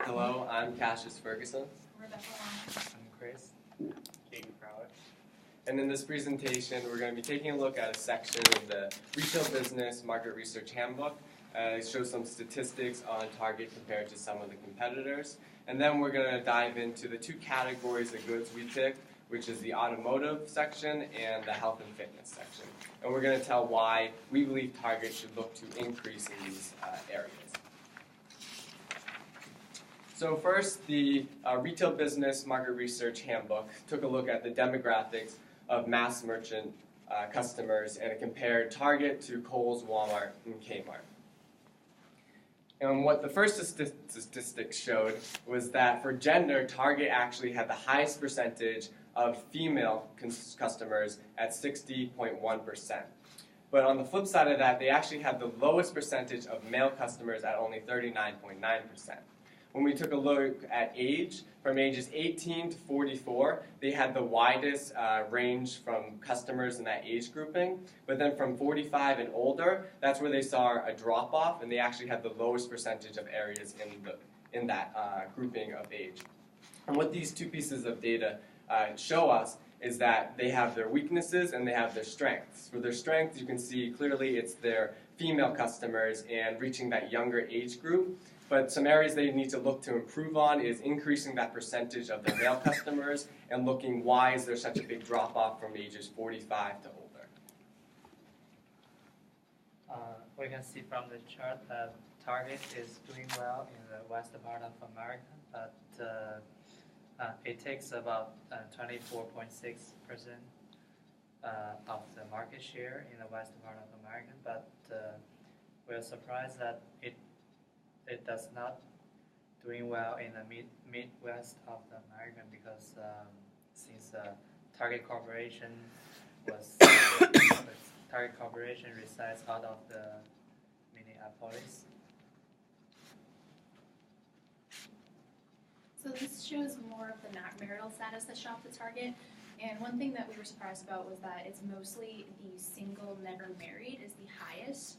Hello, I'm Cassius Ferguson. Rebecca Long. I'm Chris. Katie Crowder. And in this presentation, we're going to be taking a look at a section of the Retail Business Market Research Handbook. It shows some statistics on Target compared to some of the competitors. And then we're going to dive into the two categories of goods we picked, which is the automotive section and the health and fitness section. And we're going to tell why we believe Target should look to increase in these areas. So first, the Retail Business Market Research Handbook took a look at the demographics of mass merchant customers, and it compared Target to Kohl's, Walmart, and Kmart. And what the first statistics showed was that for gender, Target actually had the highest percentage of female customers at 60.1%. But on the flip side of that, they actually had the lowest percentage of male customers at only 39.9%. When we took a look at age, from ages 18 to 44, they had the widest range from customers in that age grouping. But then from 45 and older, that's where they saw a drop-off, and they actually had the lowest percentage of areas in that grouping of age. And what these two pieces of data show us is that they have their weaknesses and they have their strengths. For their strengths, you can see clearly it's their female customers and reaching that younger age group. But some areas they need to look to improve on is increasing that percentage of their male customers and looking why is there such a big drop-off from ages 45 to older. We can see from the chart that Target is doing well in the western part of America, but it takes about 24.6% of the market share in the western part of America, but we're surprised that it does not doing well in the Midwest of the America because since Target Corporation Target Corporation resides out of the Minneapolis. So this shows more of the marital status that shop at Target. And one thing that we were surprised about was that it's mostly the single, never married is the highest.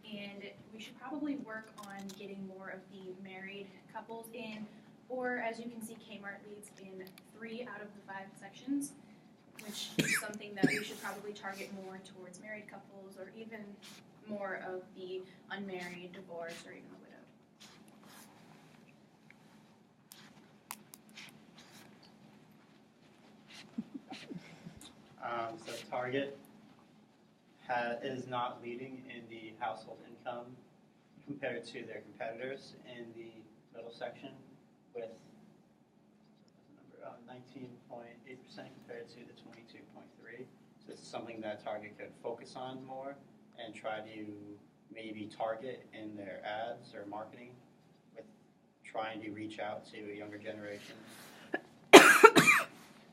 And we should probably work on getting more of the married couples in, or as you can see, Kmart leads in 3 out of the 5 sections, which is something that we should probably target more towards married couples, or even more of the unmarried, divorced, or even the widowed. So Target is not leading in the household income compared to their competitors in the middle section with 19.8% compared to the 22.3%. So it's something that Target could focus on more and try to maybe target in their ads or marketing with trying to reach out to a younger generation.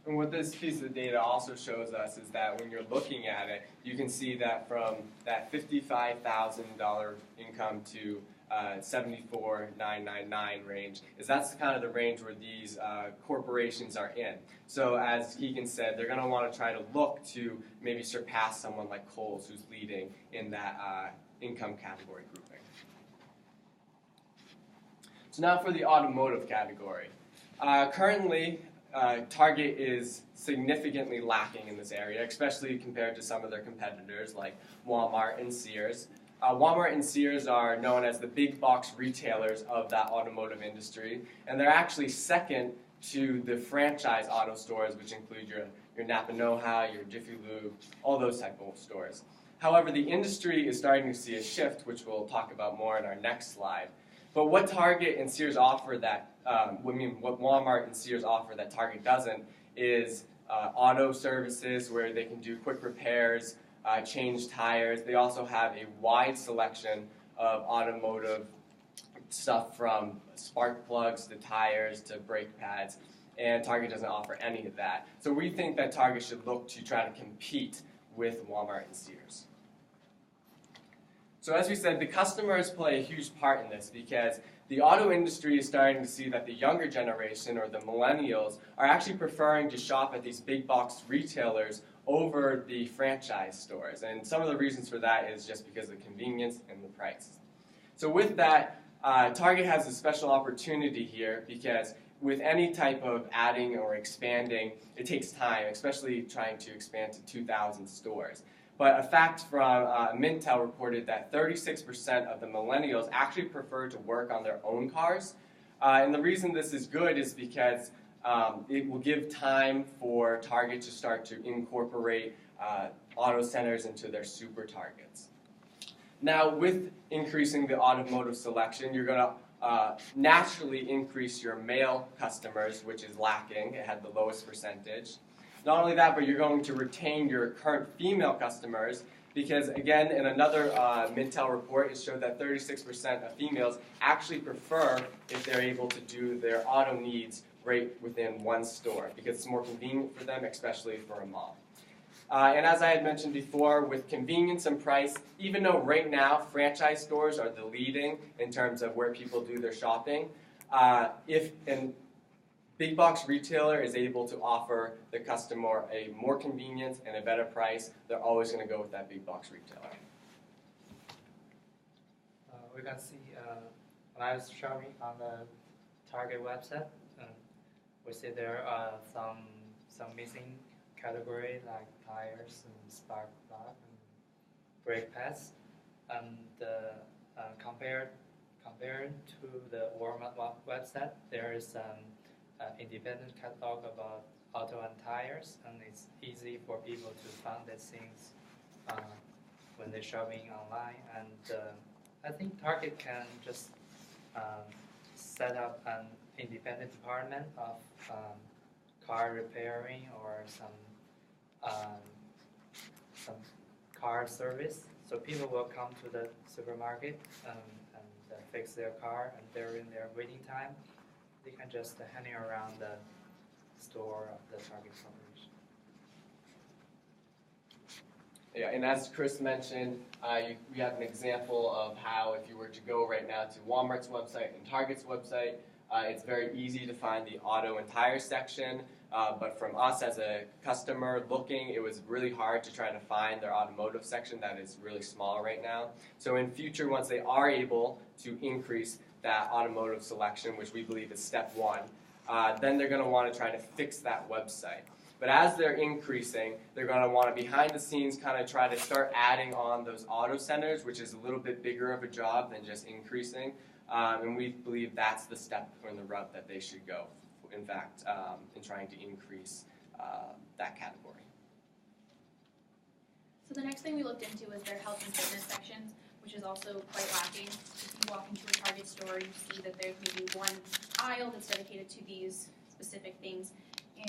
And what this piece of data also shows us is that when you're looking at it, you can see that from that $55,000 income to $74,999 range, that's kind of the range where these corporations are in. So as Keegan said, they're going to want to try to look to maybe surpass someone like Kohl's who's leading in that income category grouping. So now for the automotive category. Currently, Target is significantly lacking in this area, especially compared to some of their competitors like Walmart and Sears. Walmart and Sears are known as the big box retailers of that automotive industry, and they're actually second to the franchise auto stores, which include your Napa Know-How, your Jiffy Lube, all those type of stores. However, the industry is starting to see a shift, which we'll talk about more in our next slide. But what Target and Sears offer that, what Walmart and Sears offer that Target doesn't is auto services where they can do quick repairs, change tires. They also have a wide selection of automotive stuff from spark plugs to tires to brake pads, and Target doesn't offer any of that. So we think that Target should look to try to compete with Walmart and Sears. So as we said, the customers play a huge part in this because the auto industry is starting to see that the younger generation, or the millennials, are actually preferring to shop at these big box retailers over the franchise stores. And some of the reasons for that is just because of convenience and the price. So with that, Target has a special opportunity here because with any type of adding or expanding, it takes time, especially trying to expand to 2,000 stores. But a fact from Mintel reported that 36% of the millennials actually prefer to work on their own cars. And the reason this is good is because it will give time for Target to start to incorporate auto centers into their super targets. Now, with increasing the automotive selection, you're going to naturally increase your male customers, which is lacking. It had the lowest percentage. Not only that, but you're going to retain your current female customers because, again, in another Mintel report, it showed that 36% of females actually prefer if they're able to do their auto needs right within one store because it's more convenient for them, especially for a mom. And as I had mentioned before, with convenience and price, even though right now franchise stores are the leading in terms of where people do their shopping, if a big box retailer is able to offer the customer a more convenience and a better price, they're always going to go with that big box retailer. We can see when I was shopping on the Target website, we see there are some missing category like tires and spark plug and brake pads, and compared to the Walmart website, there is an independent catalog about auto and tires, and it's easy for people to find these things when they're shopping online. And I think Target can just set up an independent department of car repairing or some car service. So people will come to the supermarket and fix their car, and during their waiting time, they can just hang around the store of the Target coverage. Yeah, and as Chris mentioned, we have an example of how if you were to go right now to Walmart's website and Target's website, it's very easy to find the auto and tire section. But from us as a customer looking, it was really hard to try to find their automotive section that is really small right now. So in future, once they are able to increase that automotive selection, which we believe is step one, then they're going to want to try to fix that website. But as they're increasing, they're going to want to behind the scenes kind of try to start adding on those auto centers, which is a little bit bigger of a job than just increasing. And we believe that's the step or the route that they should go, in fact, in trying to increase that category. So the next thing we looked into was their health and fitness sections, which is also quite lacking. If you walk into a Target store, you see that there's maybe one aisle that's dedicated to these specific things.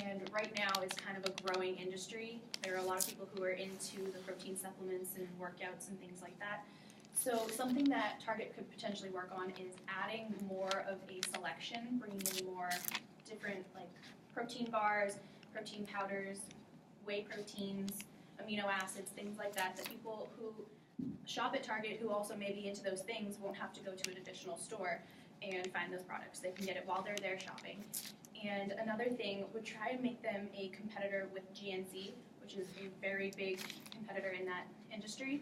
And right now it's kind of a growing industry. There are a lot of people who are into the protein supplements and workouts and things like that. So something that Target could potentially work on is adding more of a selection, bringing in more different like protein bars, protein powders, whey proteins, amino acids, things like that, that people who shop at Target who also may be into those things won't have to go to an additional store and find those products. They can get it while they're there shopping. And another thing would try to make them a competitor with GNC, which is a very big competitor in that industry.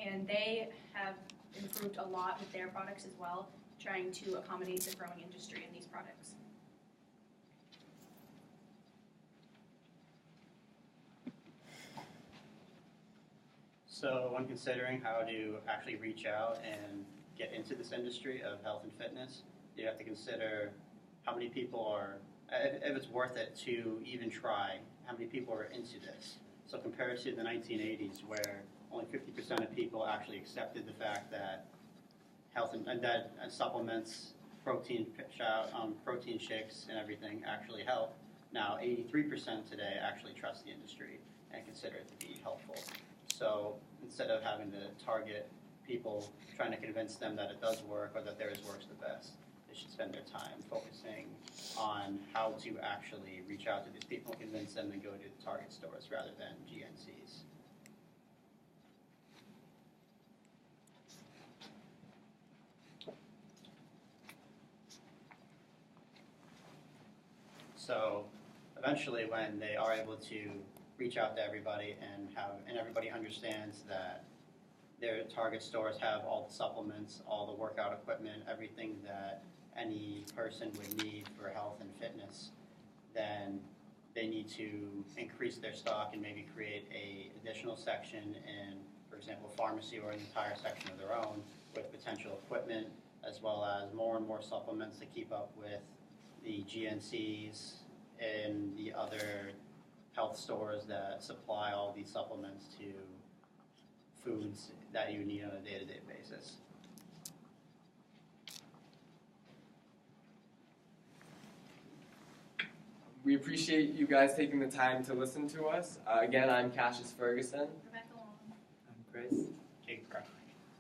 And they have improved a lot with their products as well, trying to accommodate the growing industry in these products. So when considering how to actually reach out and get into this industry of health and fitness, you have to consider how many people are, if it's worth it to even try, how many people are into this. So compared to the 1980s where only 50% of people actually accepted the fact that health and that supplements, protein shakes and everything actually help. Now 83% today actually trust the industry and consider it to be helpful. So instead of having to target people trying to convince them that it does work or that theirs works the best, they should spend their time focusing on how to actually reach out to these people and convince them to go to the Target stores rather than GNCs. So eventually when they are able to reach out to everybody and everybody understands that their Target stores have all the supplements, all the workout equipment, everything that any person would need for health and fitness, then they need to increase their stock and maybe create a additional section in, for example, pharmacy or an entire section of their own with potential equipment, as well as more and more supplements to keep up with the GNCs and the other health stores that supply all these supplements to foods that you need on a day-to-day basis. We appreciate you guys taking the time to listen to us. Again, I'm Cassius Ferguson, Rebecca Long. I'm Chris. Jake Crow.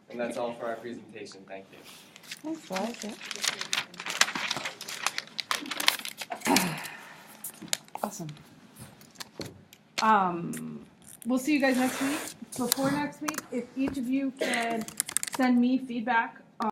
and that's all for our presentation. Thank you. Thanks, Liza. Awesome. We'll see you guys next week. Before next week, if each of you can send me feedback